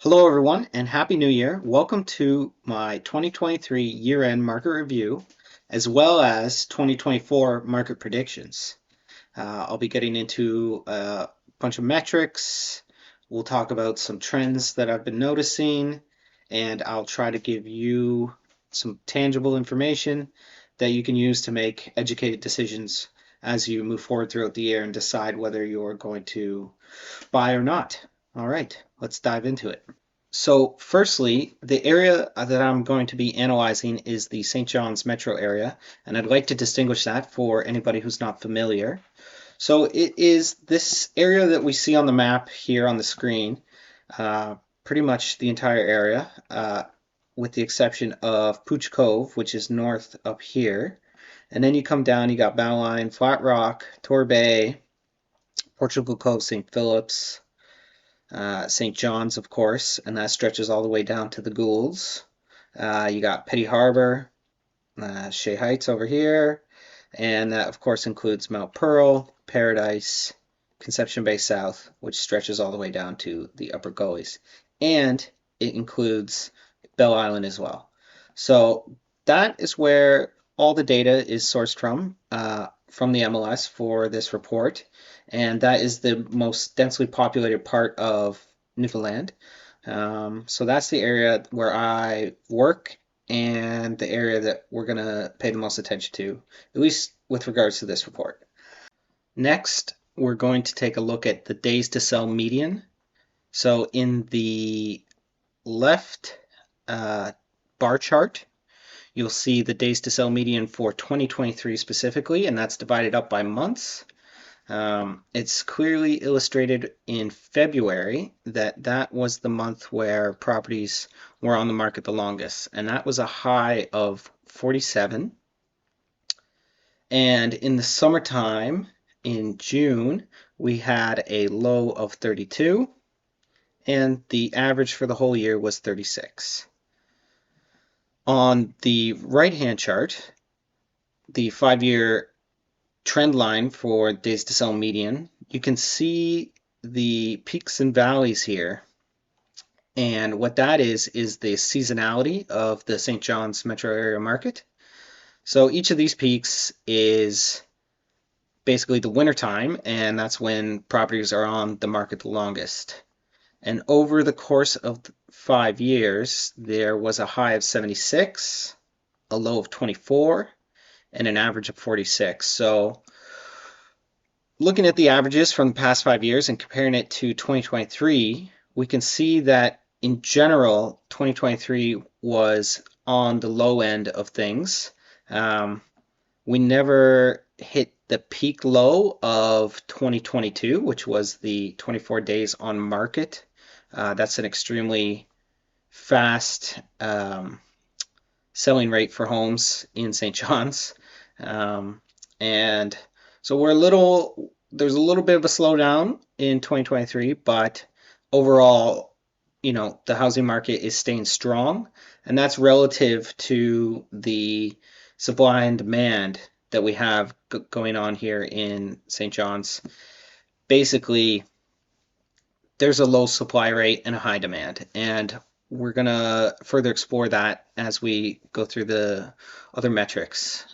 Hello, everyone, and Happy New Year. Welcome to my 2023 year-end market review, as well as 2024 market predictions. I'll be getting into a bunch of metrics. We'll talk about some trends that I've been noticing, and I'll try to give you some tangible information that you can use to make educated decisions as you move forward throughout the year and decide whether you're going to buy or not. All right, let's dive into it. So firstly, the area that I'm going to be analyzing is the St. John's metro area, and I'd like to distinguish that for anybody who's not familiar. So it is this area that we see on the map here on the screen, pretty much the entire area, with the exception of Pooch Cove, which is north up here. And then you come down, you got Bowline, Flat Rock, Torbay, Portugal Cove, St. Phillips, St. John's, of course, and that stretches all the way down to the Goulds. You got Petty Harbor, Shea Heights over here, and that, of course, includes Mount Pearl, Paradise, Conception Bay South, which stretches all the way down to the Upper Gullies. And it includes Bell Island as well. So that is where all the data is sourced from the MLS for this report, and that is the most densely populated part of Newfoundland. So that's the area where I work and the area that we're going to pay the most attention to, at least with regards to this report. Next, we're going to take a look at the days to sell median. So in the left bar chart, you'll see the days to sell median for 2023 specifically, and that's divided up by months. It's clearly illustrated in February that was the month where properties were on the market the longest, and that was a high of 47. And in the summertime, in June, we had a low of 32, and the average for the whole year was 36. On the right-hand chart, the 5-year trend line for days to sell median, you can see the peaks and valleys here. And what that is the seasonality of the St. John's metro area market. So each of these peaks is basically the winter time, and that's when properties are on the market the longest. And over the course of 5 years, there was a high of 76, a low of 24, and an average of 46. So looking at the averages from the past 5 years and comparing it to 2023, we can see that in general, 2023 was on the low end of things. We never hit the peak low of 2022, which was the 24 days on market. That's an extremely fast selling rate for homes in St. John's. And so there's a little bit of a slowdown in 2023, but overall, the housing market is staying strong, and that's relative to the supply and demand that we have going on here in St. John's. Basically, there's a low supply rate and a high demand, and we're going to further explore that as we go through the other metrics.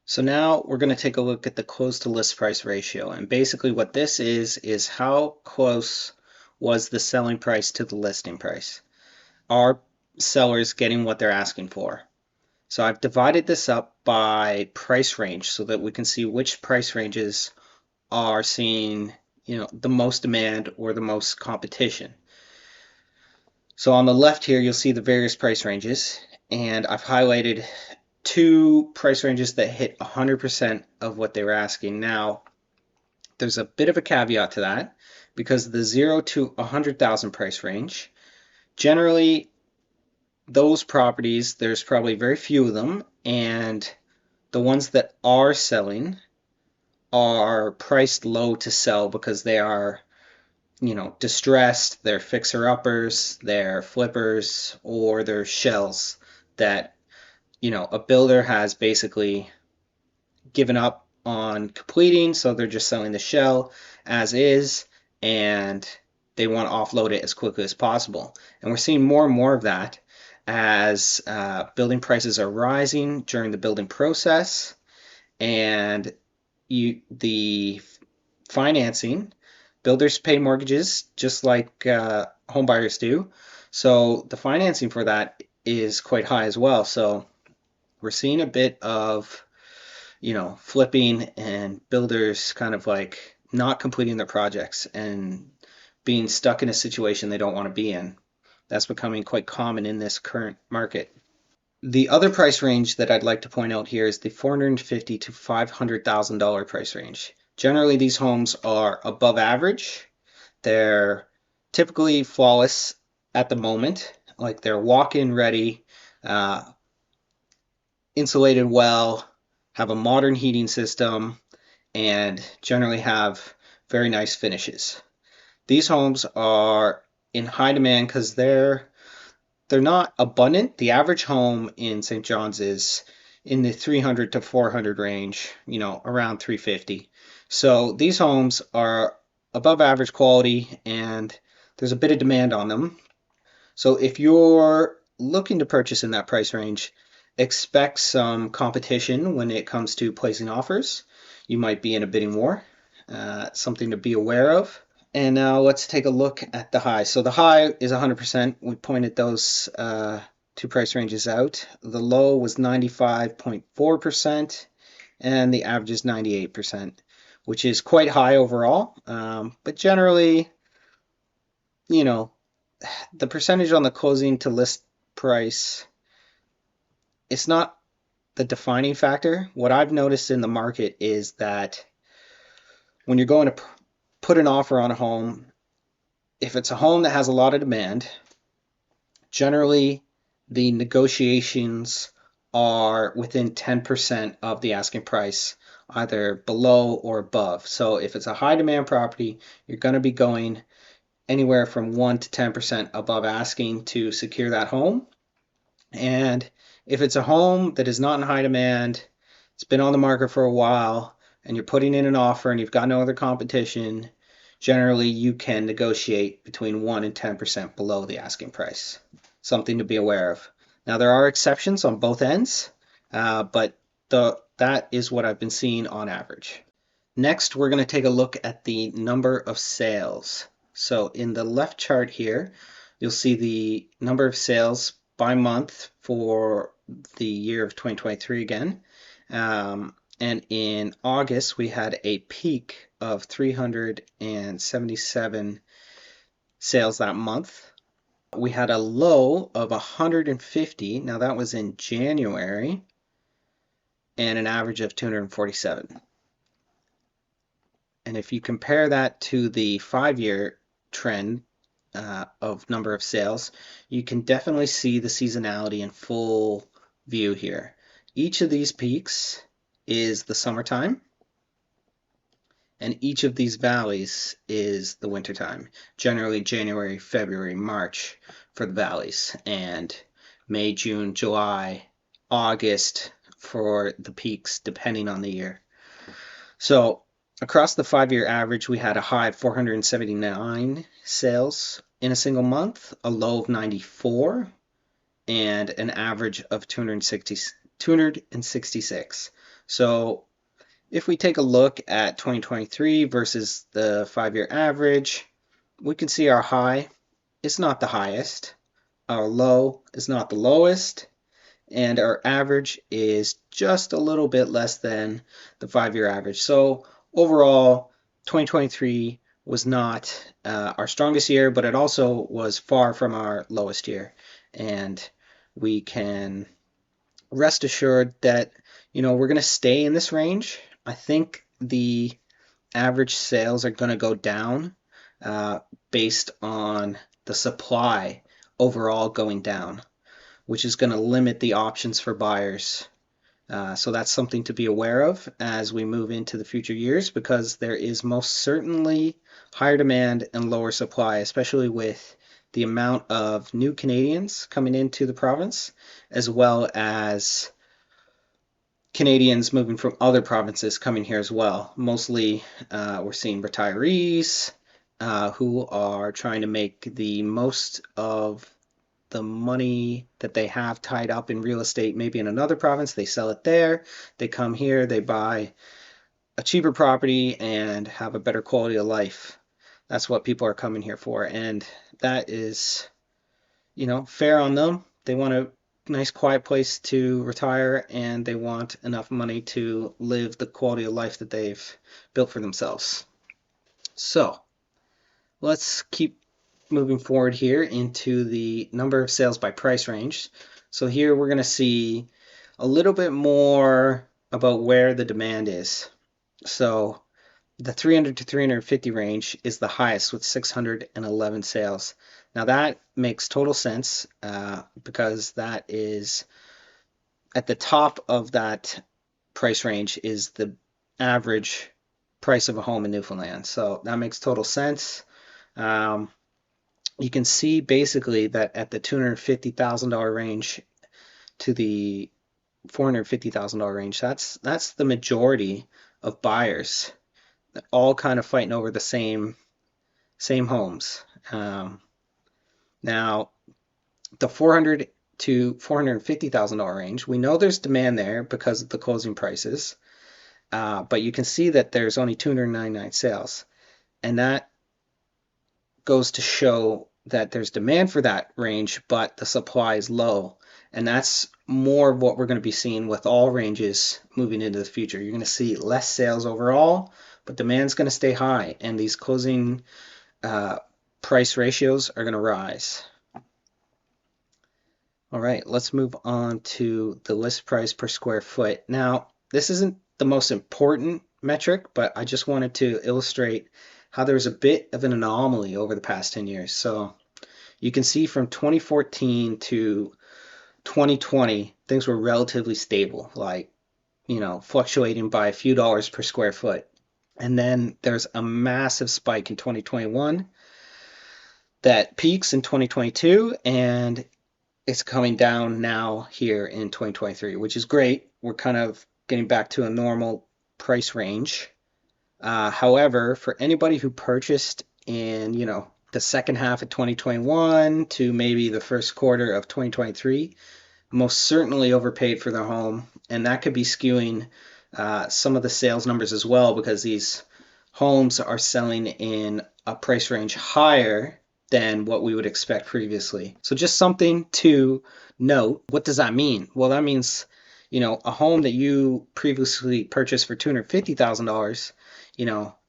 So now we're going to take a look at the close to list price ratio, and basically what this is how close was the selling price to the listing price. Are sellers getting what they're asking for? So I've divided this up by price range so that we can see which price ranges are seeing the most demand or the most competition. So on the left here, you'll see the various price ranges, and I've highlighted 2 price ranges that hit 100% of what they were asking. Now, there's a bit of a caveat to that, because the 0 to 100,000 price range, generally those properties, there's probably very few of them, and the ones that are selling are priced low to sell because they are distressed, they're fixer-uppers, they're flippers, or they're shells that a builder has basically given up on completing, so they're just selling the shell as is, and they want to offload it as quickly as possible. And we're seeing more and more of that as building prices are rising during the building process, and the financing, builders pay mortgages just like home buyers do. So the financing for that is quite high as well. So we're seeing a bit of, flipping and builders kind of like not completing their projects and being stuck in a situation they don't want to be in. That's becoming quite common in this current market. The other price range that I'd like to point out here is the $450,000 to $500,000 price range. Generally, these homes are above average. They're typically flawless at the moment, like they're walk-in ready, uh, insulated well, have a modern heating system, and generally have very nice finishes. These homes are in high demand because they're not abundant. The average home in St. John's is in the 300 to 400 range, around 350. So these homes are above average quality and there's a bit of demand on them. So if you're looking to purchase in that price range, expect some competition when it comes to placing offers. You might be in a bidding war, something to be aware of. And now let's take a look at the high. So the high is 100%. We pointed those two price ranges out. The low was 95.4%, and the average is 98%, which is quite high overall. But generally, you know, the percentage on the closing to list price, it's not the defining factor. What I've noticed in the market is that when you're going to put an offer on a home, if it's a home that has a lot of demand, generally the negotiations are within 10% of the asking price, either below or above. So if it's a high demand property, you're going to be going anywhere from 1 to 10% above asking to secure that home. And if it's a home that is not in high demand, it's been on the market for a while, and you're putting in an offer and you've got no other competition, generally you can negotiate between 1 and 10% below the asking price. Something to be aware of. Now, there are exceptions on both ends, but that is what I've been seeing on average. Next, we're going to take a look at the number of sales. So in the left chart here, you'll see the number of sales by month for the year of 2023 again. And in August, we had a peak of 377 sales that month. We had a low of 150. Now that was in January, and an average of 247. And if you compare that to the 5-year trend of number of sales, you can definitely see the seasonality in full view here. Each of these peaks is the summertime, and each of these valleys is the wintertime. Generally January, February, March for the valleys, and May, June, July, August for the peaks, depending on the year. So across the 5-year average, we had a high of 479 sales in a single month, a low of 94, and an average of 266. So if we take a look at 2023 versus the 5-year average, we can see our high is not the highest, our low is not the lowest, and our average is just a little bit less than the 5-year average. So overall, 2023 was not our strongest year, but it also was far from our lowest year. And we can rest assured that, we're going to stay in this range. I think the average sales are going to go down based on the supply overall going down, which is going to limit the options for buyers. So that's something to be aware of as we move into the future years, because there is most certainly higher demand and lower supply, especially with the amount of new Canadians coming into the province, as well as Canadians moving from other provinces coming here as well. Mostly we're seeing retirees who are trying to make the most of the money that they have tied up in real estate, maybe in another province. They sell it there. They come here, they buy a cheaper property and have a better quality of life. That's what people are coming here for. And that is, fair on them. They want a nice quiet place to retire and they want enough money to live the quality of life that they've built for themselves. So let's keep moving forward here into the number of sales by price range. So here we're going to see a little bit more about where the demand is. So the 300 to 350 range is the highest with 611 sales. Now that makes total sense because that is at the top of that price range is the average price of a home in Newfoundland. So that makes total sense. Um, you can see basically that at the $250,000 range to the $450,000 range, that's the majority of buyers, all kind of fighting over the same homes. Now, the 400 to $450,000 range, we know there's demand there because of the closing prices, but you can see that there's only 299 sales, and that goes to show that there's demand for that range, but the supply is low. And that's more of what we're going to be seeing with all ranges moving into the future. You're going to see less sales overall, but demand's going to stay high, and these closing price ratios are going to rise. All right, let's move on to the list price per square foot. Now, this isn't the most important metric, but I just wanted to illustrate how there's a bit of an anomaly over the past 10 years. So you can see from 2014 to 2020, things were relatively stable, like, fluctuating by a few dollars per square foot. And then there's a massive spike in 2021 that peaks in 2022, and it's coming down now here in 2023, which is great. We're kind of getting back to a normal price range. However, for anybody who purchased in, the second half of 2021 to maybe the first quarter of 2023, most certainly overpaid for their home, and that could be skewing some of the sales numbers as well because these homes are selling in a price range higher than what we would expect previously. So just something to note. What does that mean? Well, that means, a home that you previously purchased for $250,000,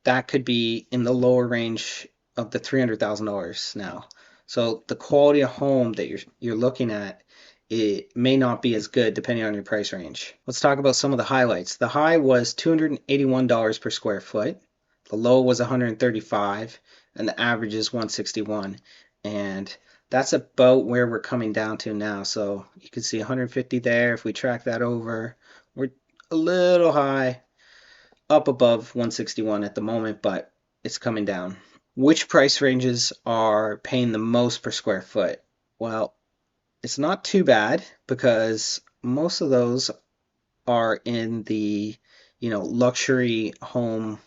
that could be in the lower range of the $300,000 now. So the quality of home that you're looking at, it may not be as good depending on your price range. Let's talk about some of the highlights. The high was $281 per square foot. The low was $135, and the average is $161. And that's about where we're coming down to now. So you can see $150 there. If we track that over, we're a little high, up above $161 at the moment, but it's coming down. Which price ranges are paying the most per square foot? Well, it's not too bad because most of those are in the, luxury home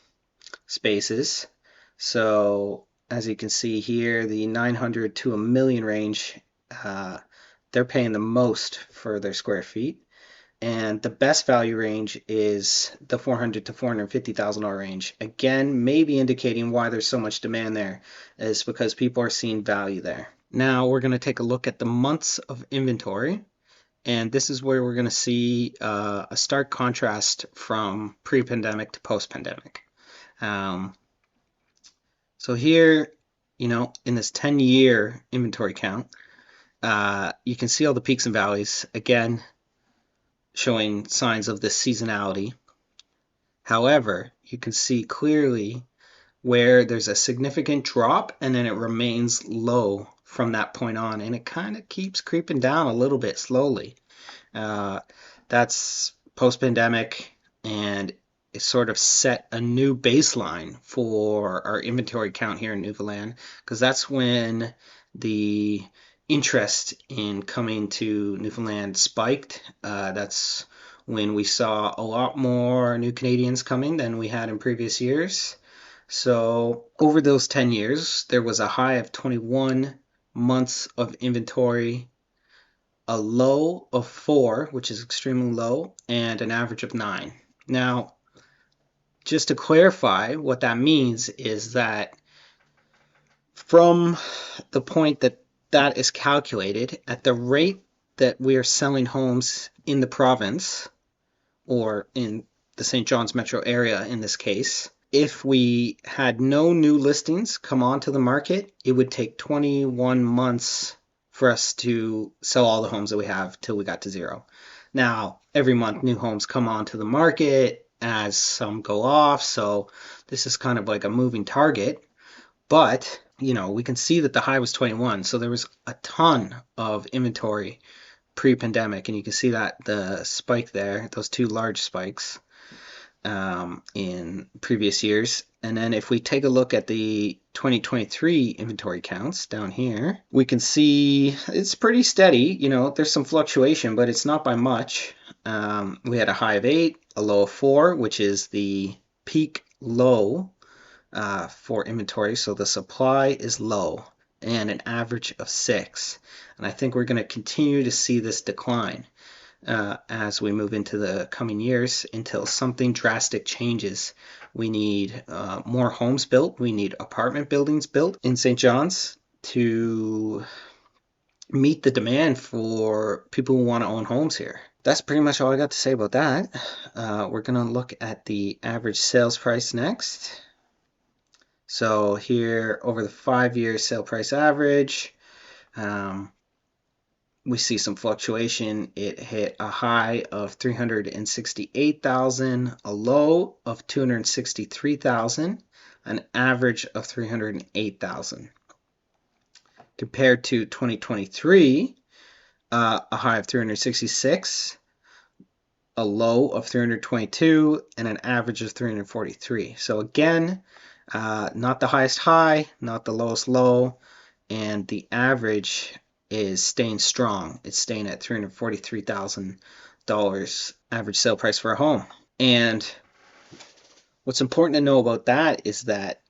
spaces. So as you can see here, the 900 to a million range, they're paying the most for their square feet. And the best value range is the 400 to $450,000 range. Again, maybe indicating why there's so much demand there is because people are seeing value there. Now we're going to take a look at the months of inventory, and this is where we're going to see a stark contrast from pre-pandemic to post-pandemic. So here, in this 10-year inventory count, you can see all the peaks and valleys, again, showing signs of this seasonality. However, you can see clearly where there's a significant drop and then it remains low from that point on, and it kind of keeps creeping down a little bit slowly. That's post-pandemic, and it sort of set a new baseline for our inventory count here in Newfoundland, because that's when the interest in coming to Newfoundland spiked. That's when we saw a lot more new Canadians coming than we had in previous years. So over those 10 years, there was a high of 21 months of inventory, a low of 4, which is extremely low, and an average of 9. Now, just to clarify, what that means is that from the point that that is calculated, at the rate that we are selling homes in the province, or in the St. John's metro area in this case, if we had no new listings come onto the market, it would take 21 months for us to sell all the homes that we have till we got to zero. Now, every month new homes come onto the market as some go off, so this is kind of like a moving target. But, we can see that the high was 21, so there was a ton of inventory pre-pandemic, and you can see that the spike there, those two large spikes in previous years. And then if we take a look at the 2023 inventory counts down here, we can see it's pretty steady. There's some fluctuation, but it's not by much. We had a high of 8, a low of 4, which is the peak low for inventory. So the supply is low, and an average of 6. And I think we're going to continue to see this decline as we move into the coming years until something drastic changes. We need more homes built. We need apartment buildings built in St. John's to meet the demand for people who want to own homes here. That's pretty much all I got to say about that. We're going to look at the average sales price next. So here, over the 5-year sale price average, we see some fluctuation. It hit a high of 368,000, a low of 263,000, an average of 308,000. Compared to 2023, a high of 366, a low of 322, and an average of 343. So again, not the highest high, not the lowest low, and the average is staying strong. It's staying at $343,000 average sale price for a home. And what's important to know about that is that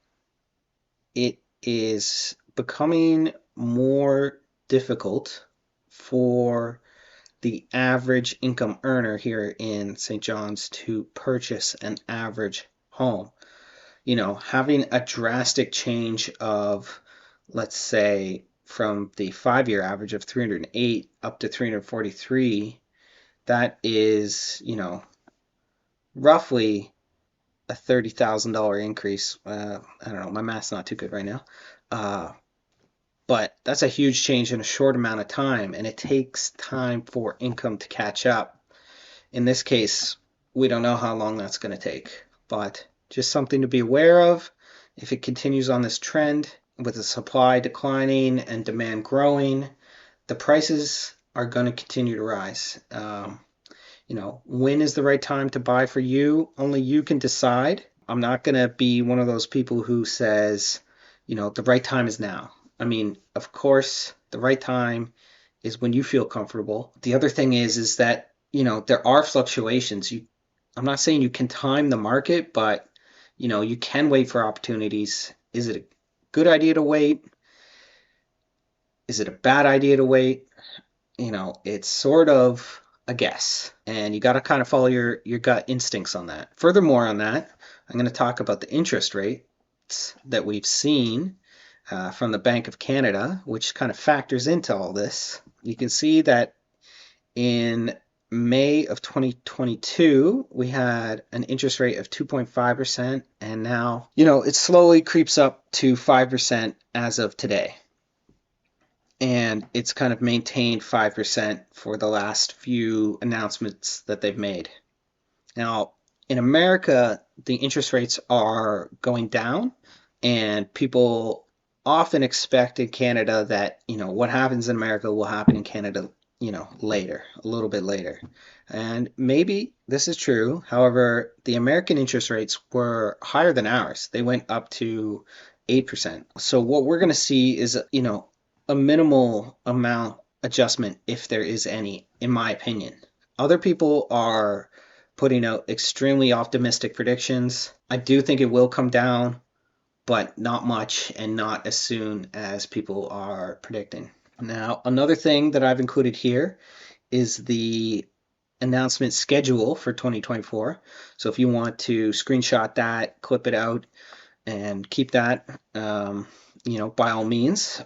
it is becoming more difficult for the average income earner here in St. John's to purchase an average home. Having a drastic change of, let's say, from the 5-year average of 308 up to 343, that is, roughly a $30,000 increase. I don't know, my math's not too good right now. But that's a huge change in a short amount of time, and it takes time for income to catch up. In this case, we don't know how long that's going to take, but just something to be aware of. If it continues on this trend, with the supply declining and demand growing, the prices are going to continue to rise. When is the right time to buy for you? Only you can decide. I'm not going to be one of those people who says, the right time is now. I mean, of course, the right time is when you feel comfortable. The other thing is that, there are fluctuations. I'm not saying you can time the market, but, you can wait for opportunities. Is it a good idea to wait? Is it a bad idea to wait? It's sort of a guess, and you got to kind of follow your gut instincts on that. Furthermore on that, I'm going to talk about the interest rates that we've seen from the Bank of Canada, which kind of factors into all this. You can see that in May of 2022, we had an interest rate of 2.5%, and now, it slowly creeps up to 5% as of today. And it's kind of maintained 5% for the last few announcements that they've made. Now, in America, the interest rates are going down, and people often expect in Canada that, what happens in America will happen in Canada later, a little bit later. And maybe this is true. However, the American interest rates were higher than ours. They went up to 8%. So what we're going to see is, a minimal amount adjustment, if there is any, in my opinion. Other people are putting out extremely optimistic predictions. I do think it will come down but not much and not as soon as people are predicting. Now, another thing that I've included here is the announcement schedule for 2024. So if you want to screenshot that, clip it out, and keep that, by all means.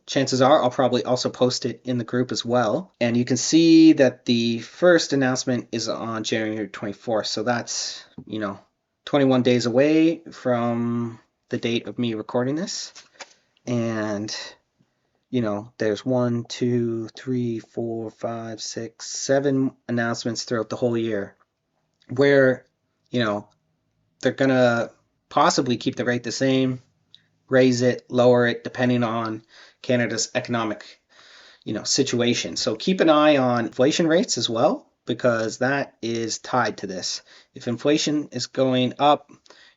Chances are I'll probably also post it in the group as well. And you can see that the first announcement is on January 24th. So that's, 21 days away from the date of me recording this. And, there's 1, 2, 3, 4, 5, 6, 7 announcements throughout the whole year where, they're going to possibly keep the rate the same, raise it, lower it, depending on Canada's economic, situation. So keep an eye on inflation rates as well, because that is tied to this. If inflation is going up,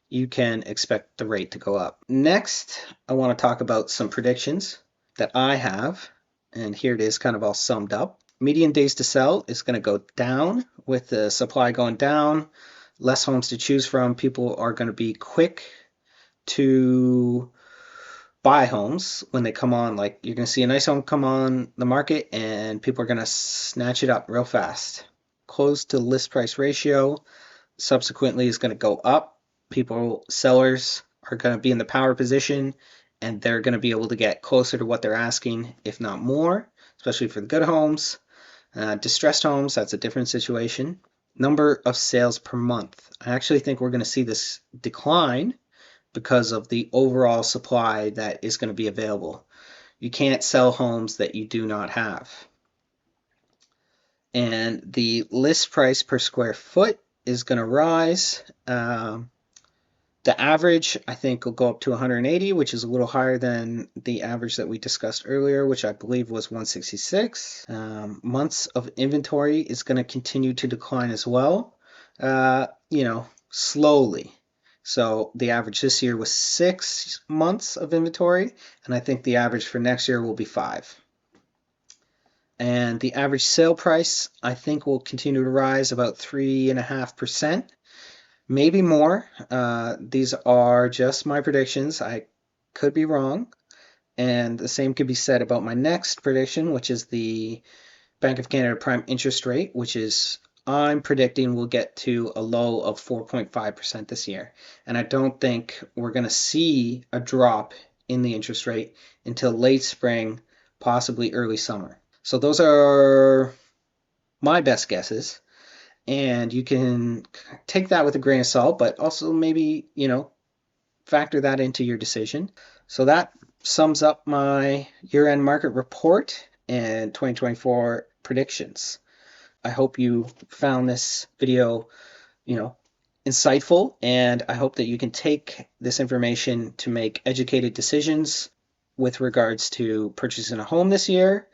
you can expect the rate to go up. Next, I want to talk about some predictions that I have, and here it is kind of all summed up. Median days to sell is going to go down with the supply going down, less homes to choose from. People are going to be quick to buy homes when they come on. Like, you're going to see a nice home come on the market and people are going to snatch it up real fast. Close to list price ratio subsequently is going to go up. Sellers are going to be in the power position and they're going to be able to get closer to what they're asking, if not more, especially for the good homes. Distressed homes, that's a different situation. Number of sales per month. I actually think we're going to see this decline because of the overall supply that is going to be available. You can't sell homes that you do not have. And the list price per square foot is going to rise. The average, I think, will go up to 180, which is a little higher than the average that we discussed earlier, which I believe was 166. Months of inventory is going to continue to decline as well, slowly. So the average this year was 6 months of inventory, and I think the average for next year will be 5. And the average sale price, I think, will continue to rise about 3.5%. Maybe more. These are just my predictions. I could be wrong. And the same could be said about my next prediction, which is the Bank of Canada prime interest rate, which is I'm predicting we'll get to a low of 4.5% this year. And I don't think we're going to see a drop in the interest rate until late spring, possibly early summer. So those are my best guesses. And you can take that with a grain of salt, but also maybe, factor that into your decision. So that sums up my year-end market report and 2024 predictions. I hope you found this video, insightful, and I hope that you can take this information to make educated decisions with regards to purchasing a home this year.